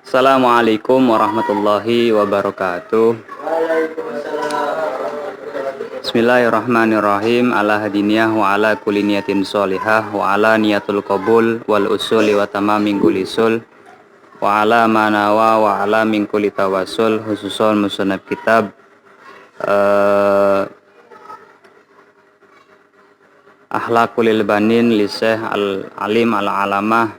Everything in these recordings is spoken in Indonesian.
Assalamualaikum warahmatullahi wabarakatuh. Bismillahirrahmanirrahim. Ala hadiniyah wa ala kulli niyatin sholihah wa ala niyatul qabul wal usuli wa tamamin kulisul wa ala manawa wa ala min kulli tawassul khususon musannaf kitab Akhlaqul Banin li Syekh Al-Alim Al-Alamah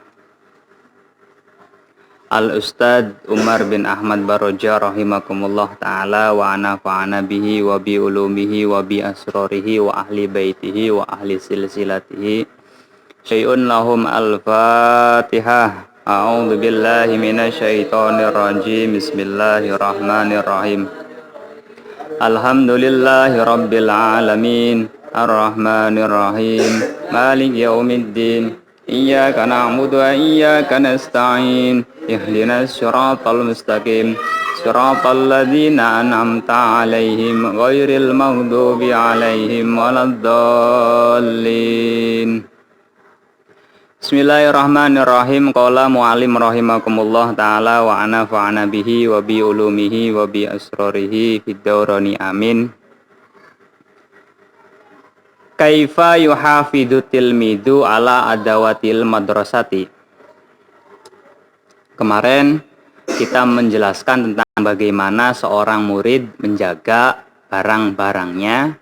Al-Ustad Umar bin Ahmad Baroja rahimakumullah ta'ala wa nafa'ana bihi wa bi ulumihi wa bi asrarihi wa ahli baitihi wa ahli silsilatihi syai'un lahum al-fatihah. A'udzu billahi minasyaitonir rajim. Bismillahirrahmanirrahim. Alhamdulillahi rabbil alamin arrahmanir rahim maliki yaumiddin iyyaka na'budu wa iyyaka nasta'in ihdinas siratal mustaqim siratal ladzina an'amta 'alaihim ghairil maghdubi 'alaihim waladdallin. Bismillahirrahmanirrahim. Qala mu'allim rahimakumullah ta'ala wa nafa'ana bihi wa bi ulumihi wa bi asrarihi fid daurani amin. Kaifa yuhafidhu tilmidu ala adawatil madrasati. Kemarin kita menjelaskan tentang bagaimana seorang murid menjaga barang-barangnya,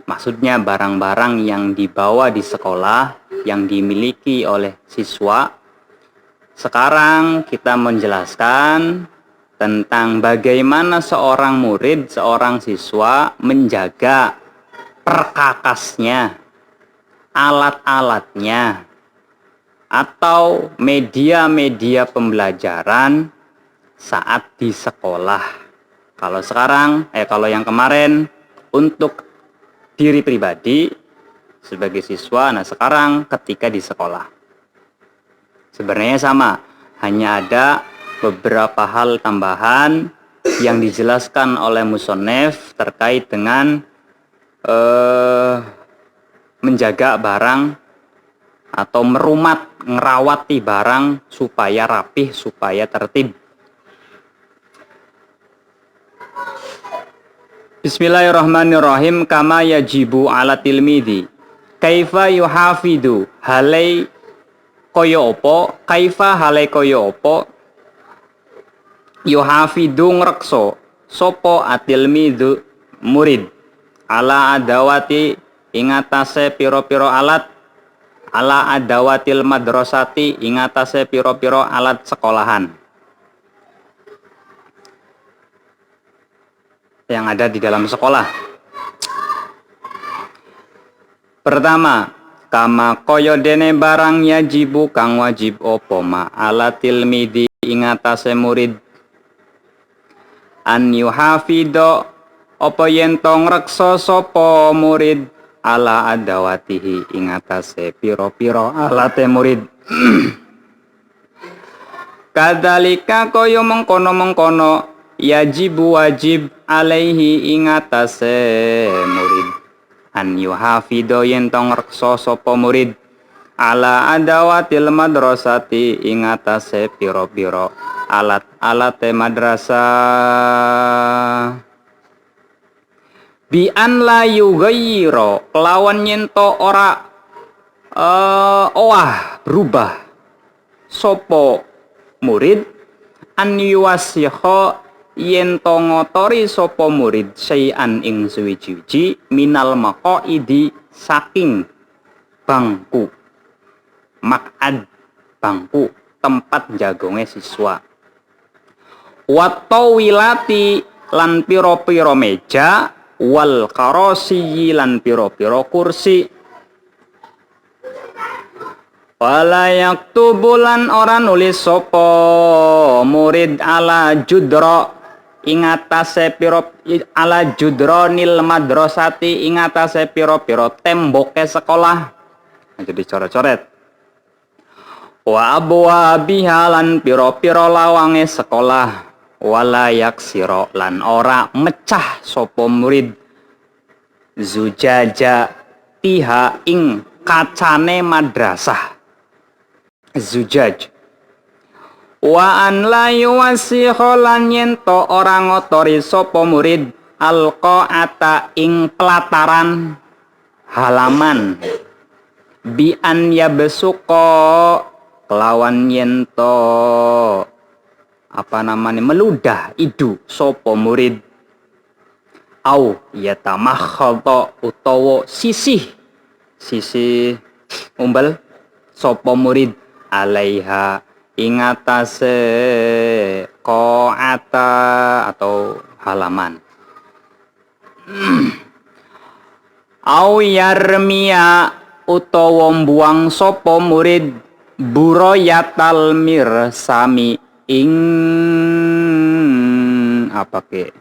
maksudnya barang-barang yang dibawa di sekolah, yang dimiliki oleh siswa. Sekarang kita menjelaskan tentang bagaimana seorang murid, seorang siswa menjaga perkakasnya, alat-alatnya, atau media-media pembelajaran saat di sekolah. Kalau sekarang, kalau yang kemarin untuk diri pribadi sebagai siswa, nah sekarang ketika di sekolah. Sebenarnya sama, hanya ada beberapa hal tambahan yang dijelaskan oleh musannaf terkait dengan menjaga barang atau ngerawati barang supaya rapih, supaya tertib. Bismillahirrahmanirrahim. Kama yajibu ala tilmidi kaifa yuhafidu halai koyo opo, kaifa halai koyo opo yuhafidu ngrekso sopo atilmidu murid ala adawati ingatase piro-piro alat, ala adawatil madrasati ingatase piro-piro alat sekolahan yang ada di dalam sekolah. Pertama, kama koyo dene barang yajibu kang wajib opo ma ala tilmidi ingatase murid an yuhafido apa yen to ngrekso sapa murid ala adawatihi ingatase piro-piro alate murid. Kadzalika kaya mengkono-mengkono yajibu wajib alaihi ingatase murid an yuhafido yen to ngrekso sapa murid ala adawatil madrasati ingatase piro-piro alat-alate madrasah bi an la yughayyiru kelawan nyento ora berubah sopo murid an yuwasiho yento ngotori sopo murid syai'an ing suwiji-wiji minal maqaidi saking bangku mak'ad bangku tempat jagonge siswa watawilati lan piro-piro meja wal karosiyyi lan piro-piro kursi. Wala yaktubulan ora nulis sopo murid ala judro ingatase piro ala judronil madrasati ingatase piro-piro temboke sekolah. Jadi coret-coret. Wa abwa bihalan piro-piro lawange sekolah. wala yaksiro lan ora mecah sapa murid zujaja tiha ing kacane madrasah. Zujaj wa an la yuwasiho lan yento ora ngotori sapa murid alqaata ing pelataran halaman bi an yabsuqa kelawan yento meludah idu sapa murid au yatamakhadha utawa sisih umbal sapa murid alaiha ing atase qaata atau halaman au yarmiya utawa mbuang sapa murid burayatal mirsami ing apa ke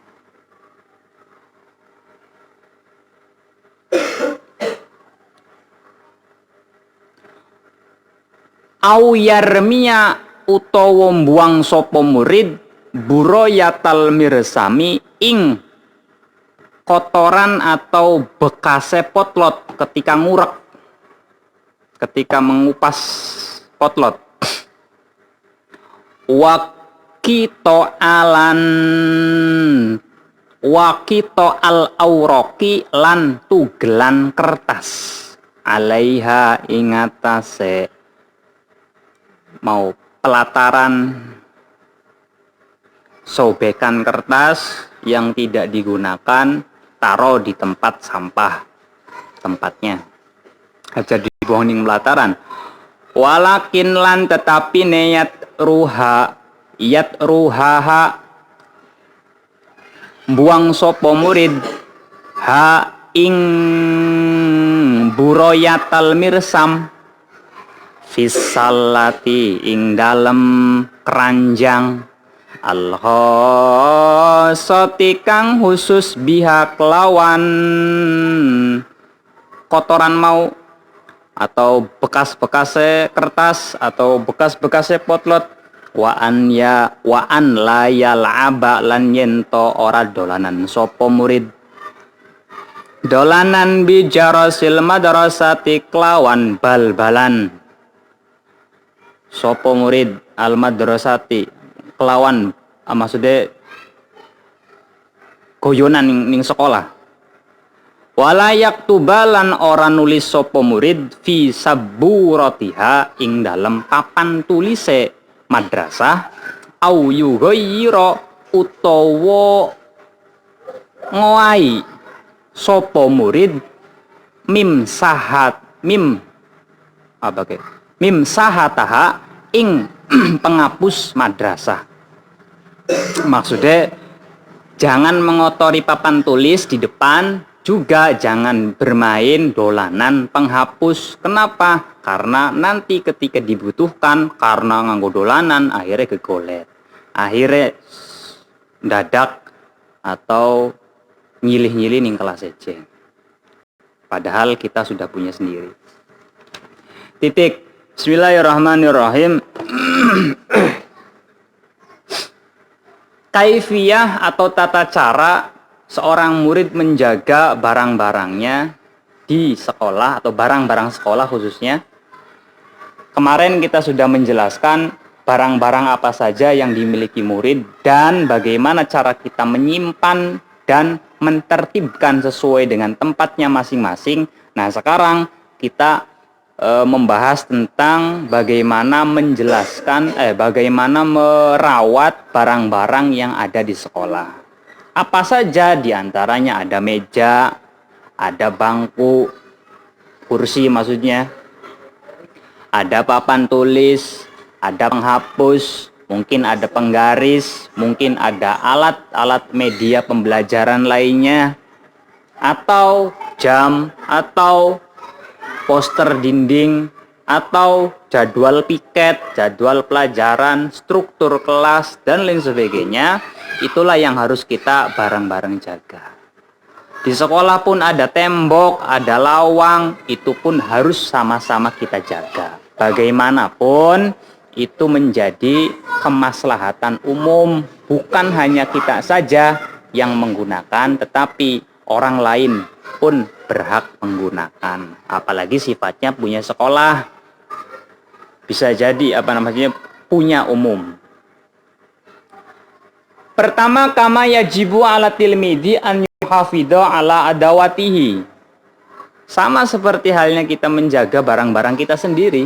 au yarmiya utawa mbuang sapa murid burayatal mirsami ing kotoran atau bekase potlot ketika ngurek, ketika mengupas potlot. Wakito al auraki lan tugelan kertas alaiha ingatase mau pelataran sobekan kertas yang tidak digunakan taruh di tempat sampah tempatnya aja dibuang ning pelataran. Walakin lan tetapi niyat ruhaha buang sopo murid ha ing buroyatal mirsam fisalati ing dalem keranjang al-khosati kang khusus biha kelawan kotoran mau atau bekas-bekase kertas atau bekas-bekase potlot wa an la yal'aba lan yento ora dolanan sapa murid dolanan bijarasil madrasati kelawan bal-balan sapa murid al madrasati kelawan maksudnya goyonan ning sekolah. Walayak tubalan ora nulis sapa murid fi sabburatiha ing dalem papan tulise madrasah au yughayira utawa ngoai sapa murid mim sahataha ing penghapus madrasah. Maksudnya jangan mengotori papan tulis di depan, juga jangan bermain dolanan penghapus. Kenapa? Karena nanti ketika dibutuhkan karena nganggo dolanan akhirnya kegolet, akhirnya dadak atau nyilih-nyilih ning kelas ece. Padahal kita sudah punya sendiri. Titik. Bismillahirrahmanirrahim. Kaifiyah atau tata cara seorang murid menjaga barang-barangnya di sekolah atau barang-barang sekolah khususnya. Kemarin kita sudah menjelaskan barang-barang apa saja yang dimiliki murid dan bagaimana cara kita menyimpan dan mentertibkan sesuai dengan tempatnya masing-masing. Nah, sekarang kita membahas tentang bagaimana bagaimana merawat barang-barang yang ada di sekolah. Apa saja diantaranya? Ada meja, ada bangku, kursi maksudnya, ada papan tulis, ada penghapus, mungkin ada penggaris, mungkin ada alat-alat media pembelajaran lainnya, atau jam, atau poster dinding, atau jadwal piket, jadwal pelajaran, struktur kelas, dan lain sebagainya. Itulah yang harus kita bareng-bareng jaga. Di sekolah pun ada tembok, ada lawang, itu pun harus sama-sama kita jaga. Bagaimanapun itu menjadi kemaslahatan umum, bukan hanya kita saja yang menggunakan, tetapi orang lain pun berhak menggunakan. Apalagi sifatnya punya sekolah, bisa jadi punya umum. Pertama, kama yajibu ala tilmidi an yuhafidho ala adawatihi. Sama seperti halnya kita menjaga barang-barang kita sendiri.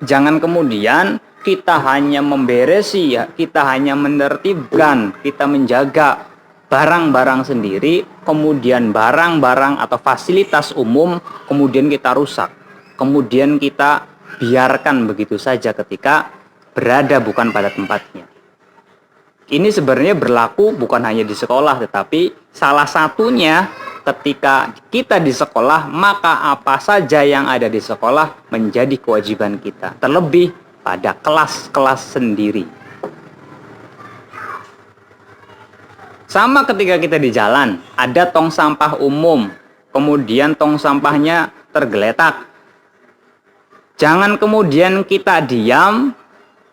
Jangan kemudian kita hanya memberesi, kita hanya menertibkan, kita menjaga barang-barang sendiri, kemudian barang-barang atau fasilitas umum kemudian kita rusak. Kemudian kita biarkan begitu saja ketika berada bukan pada tempatnya. Ini sebenarnya berlaku bukan hanya di sekolah, tetapi salah satunya ketika kita di sekolah, maka apa saja yang ada di sekolah menjadi kewajiban kita, terlebih pada kelas-kelas sendiri. Sama ketika kita di jalan, ada tong sampah umum, kemudian tong sampahnya tergeletak. Jangan kemudian kita diam,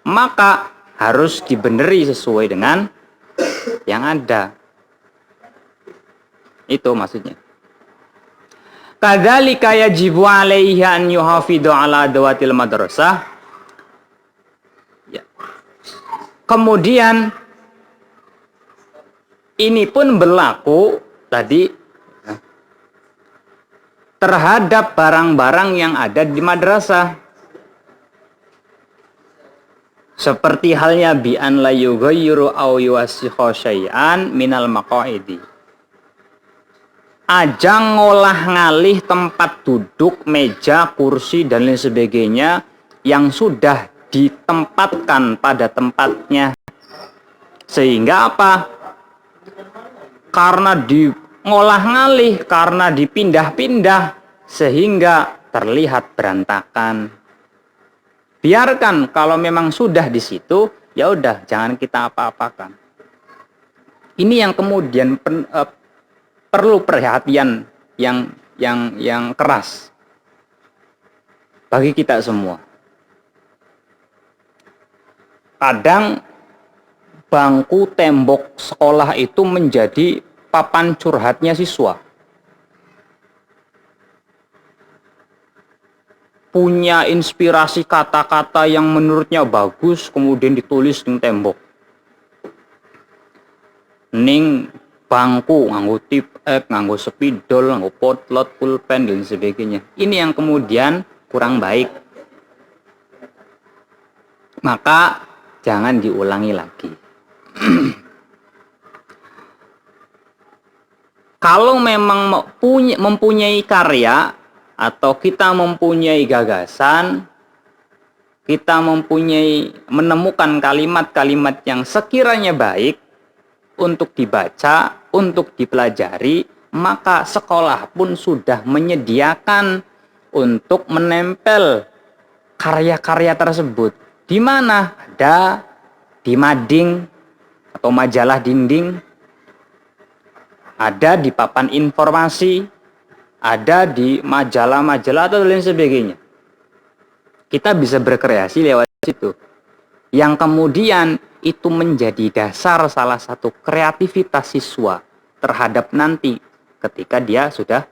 maka harus dibeneri sesuai dengan yang ada. Itu maksudnya. Kadzalika yajibu alaihi an yuhafidhu ala adawatil madrasah. Ya. Kemudian ini pun berlaku tadi terhadap barang-barang yang ada di madrasah. Seperti halnya bi an la yughayyiru aw yuwassihu syai'an minal maqaidi. Ajang ngolah ngalih tempat duduk, meja, kursi dan lain sebagainya yang sudah ditempatkan pada tempatnya. Sehingga apa? Karena ngolah ngalih, karena dipindah-pindah sehingga terlihat berantakan. Biarkan kalau memang sudah di situ, ya udah jangan kita apa-apakan. Ini yang kemudian perlu perhatian yang keras bagi kita semua. Kadang bangku tembok sekolah itu menjadi papan curhatnya siswa. Punya inspirasi kata-kata yang menurutnya bagus, kemudian ditulis di tembok. Ning bangku nganggo tip-ek, nganggo spidol, nganggo potlot, pulpen dan sebagainya. Ini yang kemudian kurang baik. Maka jangan diulangi lagi. Kalau memang mempunyai karya atau kita mempunyai gagasan, kita menemukan kalimat-kalimat yang sekiranya baik untuk dibaca, untuk dipelajari, maka sekolah pun sudah menyediakan untuk menempel karya-karya tersebut. Di mana? Ada di mading atau majalah dinding, ada di papan informasi, ada di majalah-majalah atau lain sebagainya. Kita bisa berkreasi lewat situ. Yang kemudian itu menjadi dasar salah satu kreativitas siswa terhadap nanti ketika dia sudah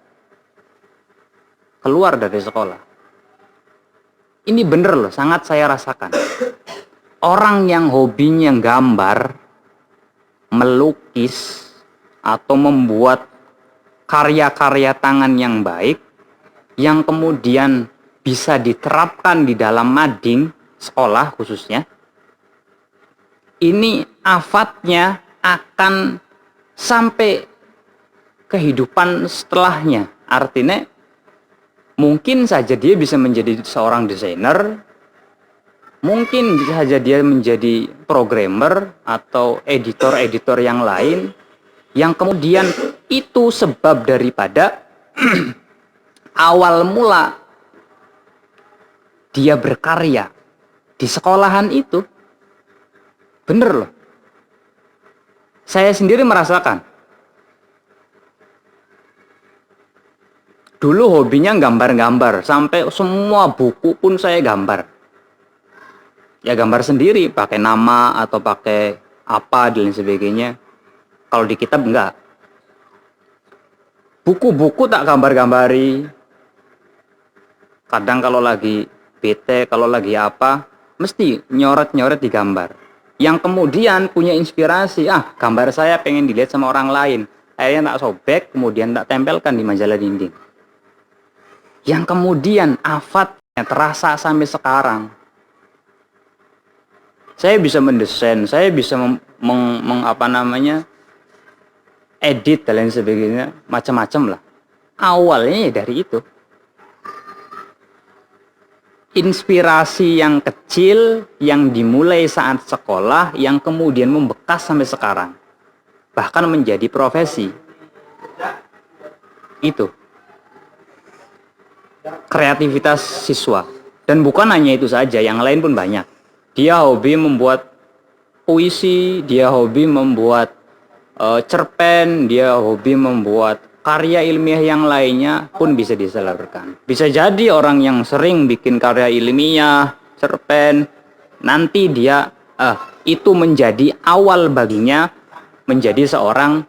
keluar dari sekolah. Ini bener loh, sangat saya rasakan. Orang yang hobinya gambar, melukis, atau membuat karya-karya tangan yang baik, yang kemudian bisa diterapkan di dalam mading sekolah khususnya, ini afatnya akan sampai kehidupan setelahnya. Artinya mungkin saja dia bisa menjadi seorang desainer, mungkin saja dia menjadi programmer atau editor-editor yang lain, yang kemudian itu sebab daripada awal mula dia berkarya di sekolahan itu. Bener loh. Saya sendiri merasakan. Dulu hobinya gambar-gambar, sampai semua buku pun saya gambar. Ya gambar sendiri, pakai nama atau pakai apa dan lain sebagainya. Kalau di kitab enggak. Buku-buku tak gambar-gambari. Kadang kalau lagi bete, kalau lagi apa, mesti nyoret-nyoret di gambar. Yang kemudian punya inspirasi, gambar saya pengen dilihat sama orang lain. Akhirnya tak sobek, kemudian tak tempelkan di majalah dinding. Yang kemudian afatnya terasa sampai sekarang. Saya bisa mendesain, saya bisa edit dan lain sebagainya, macam-macam lah. Awalnya ya dari itu. Inspirasi yang kecil yang dimulai saat sekolah yang kemudian membekas sampai sekarang. Bahkan menjadi profesi. Itu. Kreativitas siswa. Dan bukan hanya itu saja, yang lain pun banyak. Dia hobi membuat puisi, dia hobi membuat cerpen, dia hobi membuat karya ilmiah yang lainnya pun bisa disalurkan. Bisa jadi orang yang sering bikin karya ilmiah, cerpen, nanti dia itu menjadi awal baginya menjadi seorang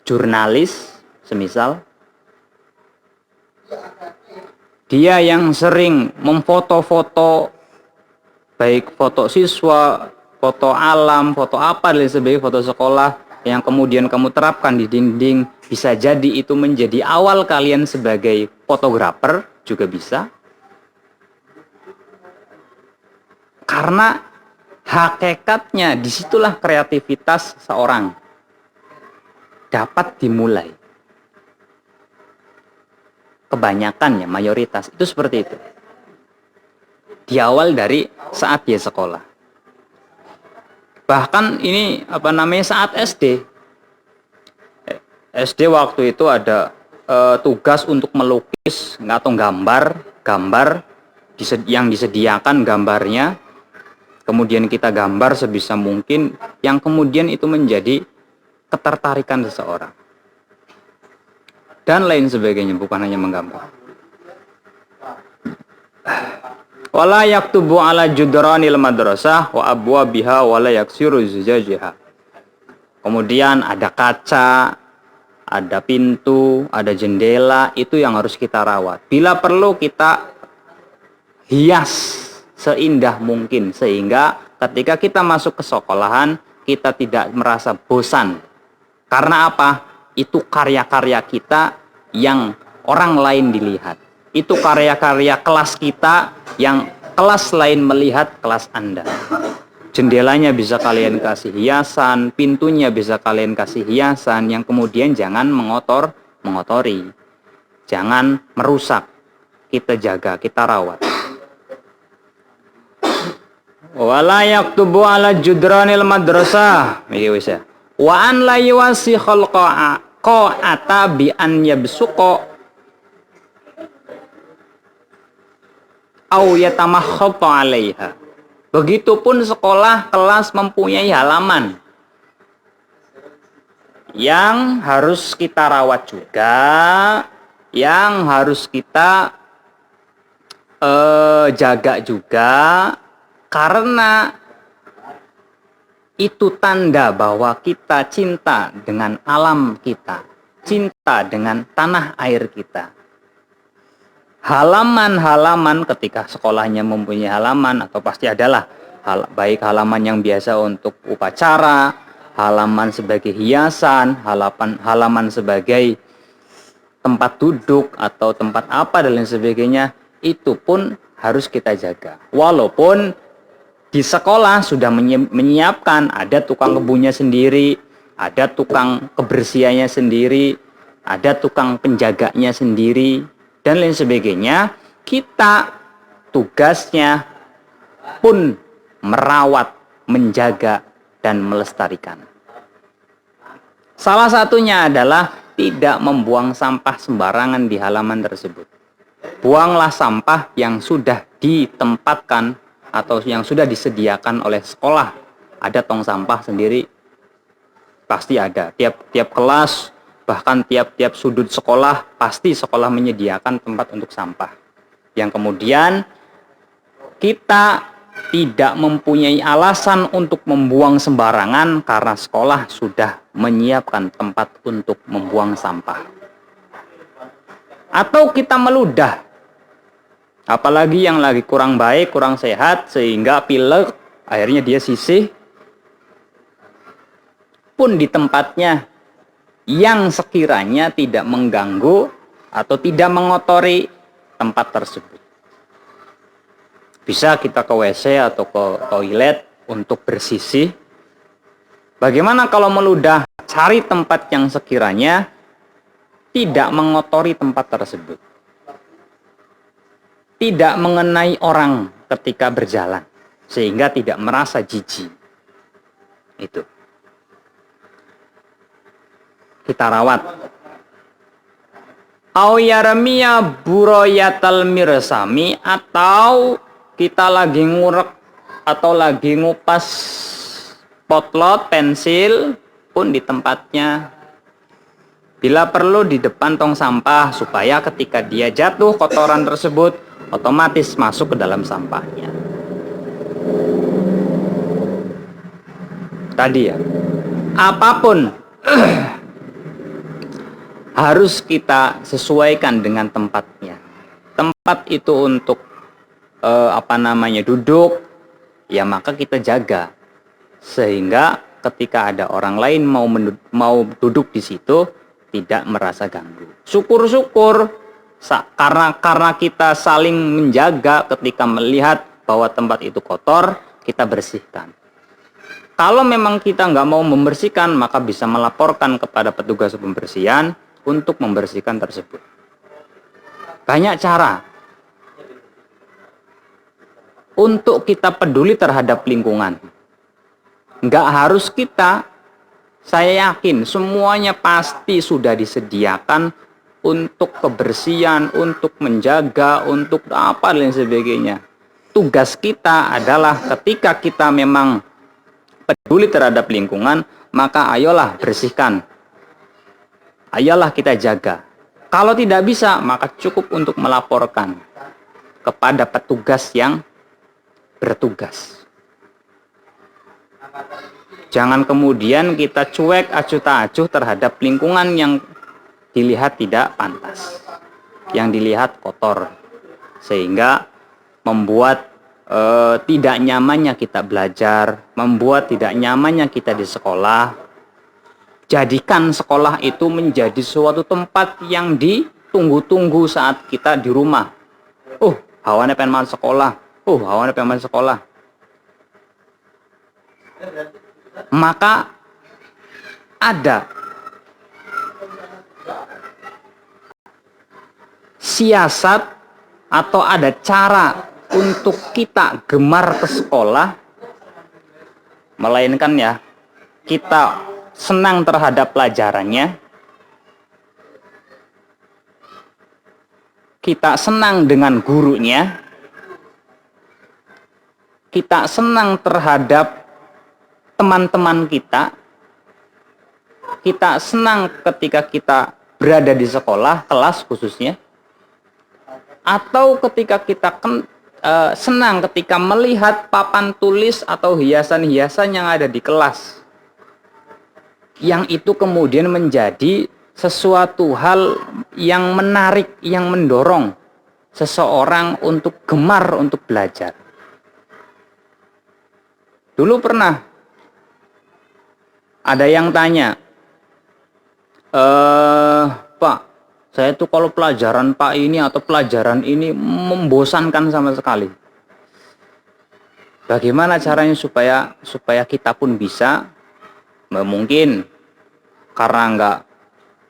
jurnalis, semisal. Dia yang sering memfoto-foto, baik foto siswa, foto alam, foto apa dan sebagainya, foto sekolah, yang kemudian kamu terapkan di dinding, bisa jadi itu menjadi awal kalian sebagai fotografer, juga bisa. Karena hakikatnya disitulah kreativitas seorang dapat dimulai. Kebanyakan ya, mayoritas itu seperti itu. Di awal dari saat dia sekolah. Bahkan ini saat SD. SD waktu itu ada tugas untuk melukis atau gambar yang disediakan gambarnya. Kemudian kita gambar sebisa mungkin, yang kemudian itu menjadi ketertarikan seseorang. Dan lain sebagainya, bukan hanya menggambar. Wala yaktubu ala judranil madrasah wa abwabiha wala yaksiru zujajiha. Kemudian ada kaca, ada pintu, ada jendela, itu yang harus kita rawat. Bila perlu kita hias seindah mungkin, sehingga ketika kita masuk ke sekolahan kita tidak merasa bosan. Karena apa? Itu karya-karya kita yang orang lain dilihat. Itu karya-karya kelas kita yang kelas lain melihat kelas Anda. Jendelanya bisa kalian kasih hiasan, pintunya bisa kalian kasih hiasan, yang kemudian jangan mengotori. Jangan merusak. Kita jaga, kita rawat. Wala yaktubu ala judranil madrasah. Iki wis ya. Wa an la yuwasi qa'ata bi an yabsuqa au yatamahhatu 'alaiha. Begitupun sekolah kelas mempunyai halaman yang harus kita rawat juga, yang harus kita jaga juga, karena itu tanda bahwa kita cinta dengan alam kita, cinta dengan tanah air kita. Halaman-halaman, ketika sekolahnya mempunyai halaman, atau pasti adalah baik halaman yang biasa untuk upacara, halaman sebagai hiasan, halaman sebagai tempat duduk atau tempat apa dan lain sebagainya, itu pun harus kita jaga. Walaupun di sekolah sudah menyiapkan, ada tukang kebunnya sendiri, ada tukang kebersihannya sendiri, ada tukang penjaganya sendiri, dan lain sebagainya. Kita tugasnya pun merawat, menjaga, dan melestarikan. Salah satunya adalah tidak membuang sampah sembarangan di halaman tersebut. Buanglah sampah yang sudah ditempatkan atau yang sudah disediakan oleh sekolah. Ada tong sampah sendiri, pasti ada. Tiap kelas Bahkan tiap-tiap sudut sekolah, pasti sekolah menyediakan tempat untuk sampah. Yang kemudian kita tidak mempunyai alasan untuk membuang sembarangan karena sekolah sudah menyiapkan tempat untuk membuang sampah. Atau kita meludah, apalagi yang lagi kurang baik, kurang sehat, sehingga pilek, akhirnya dia sisih, pun di tempatnya yang sekiranya tidak mengganggu atau tidak mengotori tempat tersebut. Bisa kita ke WC atau ke toilet untuk bersisih. Bagaimana kalau meludah? Cari tempat yang sekiranya tidak mengotori tempat tersebut. Tidak mengenai orang ketika berjalan. Sehingga tidak merasa jijik. Itu. Kita rawat. Au yarmiya buroyatal mirsami, atau kita lagi ngurek atau lagi ngupas potlot, pensil pun di tempatnya. Bila perlu di depan tong sampah supaya ketika dia jatuh kotoran tersebut otomatis masuk ke dalam sampahnya. Tadi ya, apapun harus kita sesuaikan dengan tempatnya. Tempat itu untuk duduk, ya maka kita jaga sehingga ketika ada orang lain mau duduk di situ tidak merasa ganggu. Syukur-syukur karena kita saling menjaga ketika melihat bahwa tempat itu kotor, kita bersihkan. Kalau memang kita nggak mau membersihkan, maka bisa melaporkan kepada petugas pembersihan untuk membersihkan tersebut. Banyak cara untuk kita peduli terhadap lingkungan. Nggak harus kita, saya yakin semuanya pasti sudah disediakan untuk kebersihan, untuk menjaga, untuk apa dan sebagainya. Tugas kita adalah ketika kita memang peduli terhadap lingkungan, maka ayolah bersihkan. Ayolah kita jaga. Kalau tidak bisa, maka cukup untuk melaporkan kepada petugas yang bertugas. Jangan kemudian kita cuek acuh tak acuh terhadap lingkungan yang dilihat tidak pantas, yang dilihat kotor, sehingga membuat tidak nyamannya kita belajar, membuat tidak nyamannya kita di sekolah. Jadikan sekolah itu menjadi suatu tempat yang ditunggu-tunggu saat kita di rumah. Hawane pengen masuk sekolah. Hawane pengen masuk sekolah. Maka ada siasat atau ada cara untuk kita gemar ke sekolah, melainkan ya kita senang terhadap pelajarannya, kita senang dengan gurunya, kita senang terhadap teman-teman kita senang ketika kita berada di sekolah, kelas khususnya, atau ketika kita senang ketika melihat papan tulis atau hiasan-hiasan yang ada di kelas, yang itu kemudian menjadi sesuatu hal yang menarik, yang mendorong seseorang untuk gemar untuk belajar. Dulu pernah ada yang tanya, Pak, saya tuh kalau pelajaran Pak ini atau pelajaran ini membosankan sama sekali. Bagaimana caranya supaya kita pun bisa? Mungkin karena nggak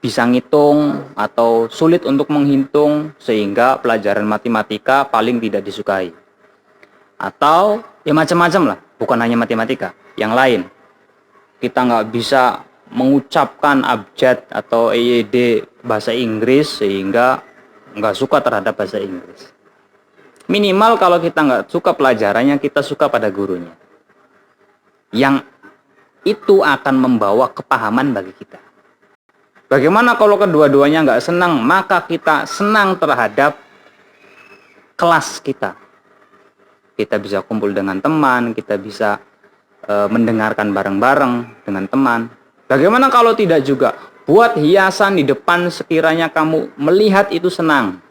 bisa ngitung atau sulit untuk menghitung sehingga pelajaran matematika paling tidak disukai. Atau ya macam-macam lah, bukan hanya matematika, yang lain. Kita nggak bisa mengucapkan abjad atau EYD bahasa Inggris sehingga nggak suka terhadap bahasa Inggris. Minimal kalau kita nggak suka pelajarannya, kita suka pada gurunya. Yang itu akan membawa kepahaman bagi kita. Bagaimana kalau kedua-duanya nggak senang? Maka kita senang terhadap kelas kita. Kita bisa kumpul dengan teman, kita bisa mendengarkan bareng-bareng dengan teman. Bagaimana kalau tidak juga? Buat hiasan di depan sekiranya kamu melihat itu senang.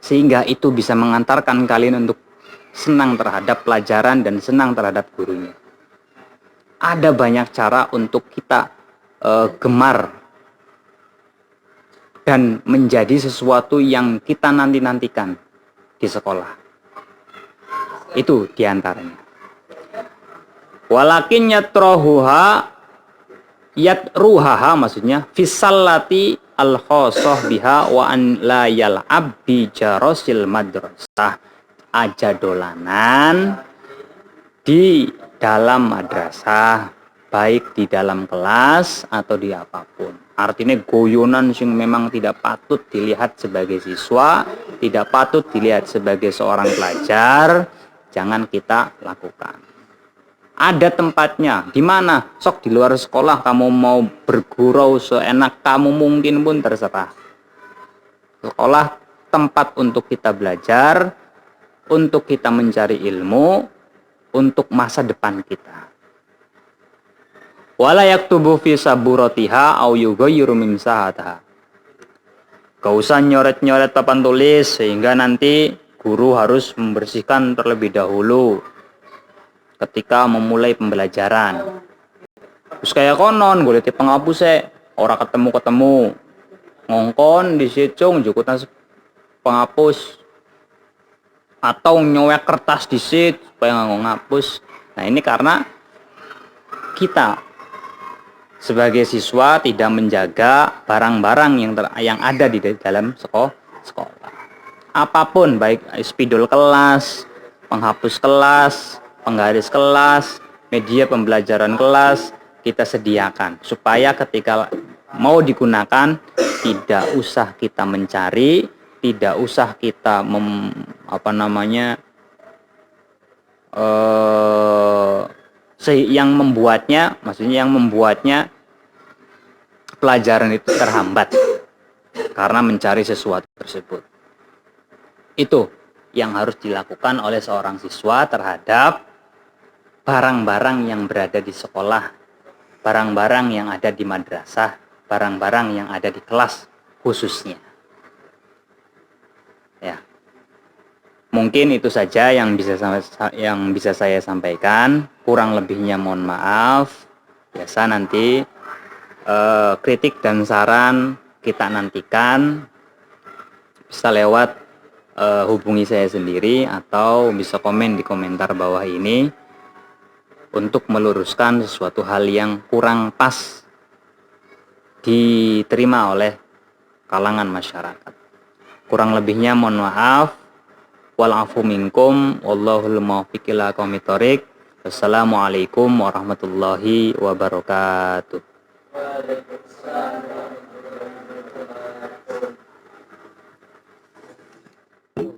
Sehingga itu bisa mengantarkan kalian untuk senang terhadap pelajaran dan senang terhadap gurunya. Ada banyak cara untuk kita gemar dan menjadi sesuatu yang kita nanti-nantikan di sekolah. Itu diantaranya. Walakin yatruhaha maksudnya fisallati al-khosoh biha wa an la yal'ab bi jarosil madrasah. Aja dolanan di dalam madrasah, baik di dalam kelas atau di apapun. Artinya goyonan yang memang tidak patut dilihat sebagai siswa, tidak patut dilihat sebagai seorang pelajar, jangan kita lakukan. Ada tempatnya. Di mana? Sok di luar sekolah kamu mau bergurau seenak kamu mungkin pun terserah. Sekolah tempat untuk kita belajar, untuk kita mencari ilmu, untuk masa depan kita. Wala yaktubu fi saburatiha au yughayyiru min sahataha. Gak usah nyoret-nyoret papan tulis sehingga nanti guru harus membersihkan terlebih dahulu ketika memulai pembelajaran. Terus kayak konon gue lihat penghapus orang ketemu ngongkon di secung jukutan penghapus atau nyowek kertas di sit supaya nggak ngapus. Nah ini karena kita sebagai siswa tidak menjaga barang-barang yang ada di dalam sekolah. Apapun, baik spidol kelas, penghapus kelas, penggaris kelas, media pembelajaran kelas, kita sediakan supaya ketika mau digunakan tidak usah kita mencari, tidak usah kita yang membuatnya pelajaran itu terhambat karena mencari sesuatu tersebut. Itu yang harus dilakukan oleh seorang siswa terhadap barang-barang yang berada di sekolah, barang-barang yang ada di madrasah, barang-barang yang ada di kelas khususnya. Ya. Mungkin itu saja yang bisa saya sampaikan. Kurang lebihnya mohon maaf. Biasa nanti kritik dan saran kita nantikan bisa lewat hubungi saya sendiri atau bisa komen di komentar bawah ini untuk meluruskan sesuatu hal yang kurang pas diterima oleh kalangan masyarakat. Kurang lebihnya mohon maaf. Wal-afu minkum wallahul muwaffiq ila aqwamit thoriq. Wassalamualaikum warahmatullahi wabarakatuh.